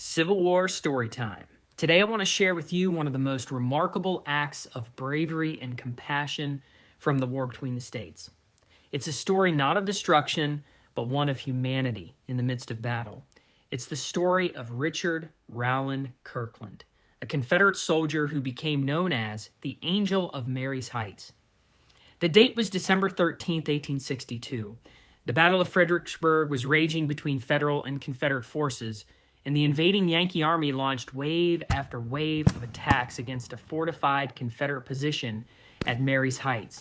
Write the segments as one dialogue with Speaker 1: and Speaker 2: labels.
Speaker 1: Civil War story time. Today I want to share with you one of the most remarkable acts of bravery and compassion from the war between the states. It's a story not of destruction, but one of humanity in the midst of battle. It's the story of Richard Rowland Kirkland, a Confederate soldier who became known as the Angel of Marye's Heights. The date was December 13th, 1862. The Battle of Fredericksburg was raging between Federal and Confederate forces, and the invading Yankee Army launched wave after wave of attacks against a fortified Confederate position at Marye's Heights.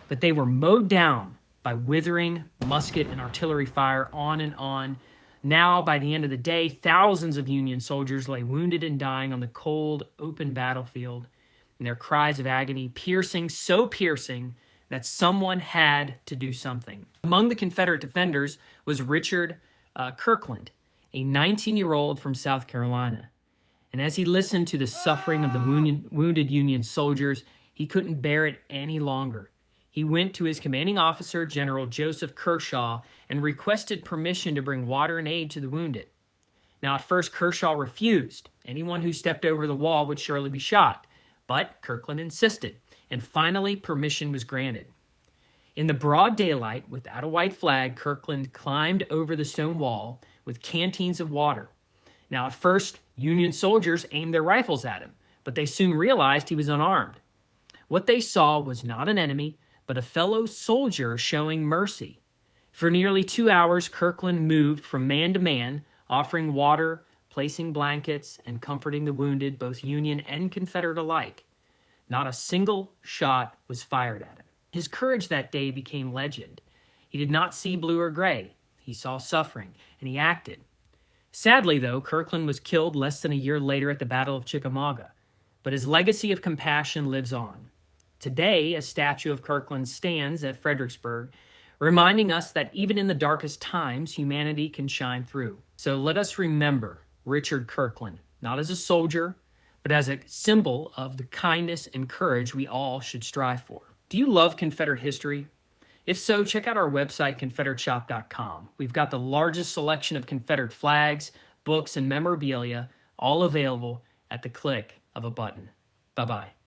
Speaker 1: But they were mowed down by withering musket and artillery fire on and on. Now, by the end of the day, thousands of Union soldiers lay wounded and dying on the cold, open battlefield, and their cries of agony piercing, so piercing that someone had to do something. Among the Confederate defenders was Richard Kirkland, a 19-year-old from South Carolina. And as he listened to the suffering of the wounded Union soldiers, he couldn't bear it any longer. He went to his commanding officer, General Joseph Kershaw, and requested permission to bring water and aid to the wounded. Now, at first, Kershaw refused. Anyone who stepped over the wall would surely be shot. But Kirkland insisted, and finally permission was granted. In the broad daylight, without a white flag, Kirkland climbed over the stone wall with canteens of water. Now, at first, Union soldiers aimed their rifles at him, but they soon realized he was unarmed. What they saw was not an enemy, but a fellow soldier showing mercy. For nearly 2 hours, Kirkland moved from man to man, offering water, placing blankets, and comforting the wounded, both Union and Confederate alike. Not a single shot was fired at him. His courage that day became legend. He did not see blue or gray. He saw suffering, and he acted. Sadly, though, Kirkland was killed less than a year later at the Battle of Chickamauga, but his legacy of compassion lives on. Today, a statue of Kirkland stands at Fredericksburg, reminding us that even in the darkest times, humanity can shine through. So let us remember Richard Kirkland, not as a soldier, but as a symbol of the kindness and courage we all should strive for. Do you love Confederate history? If so, check out our website, ConfederateShop.com. We've got the largest selection of Confederate flags, books, and memorabilia, all available at the click of a button. Bye-bye.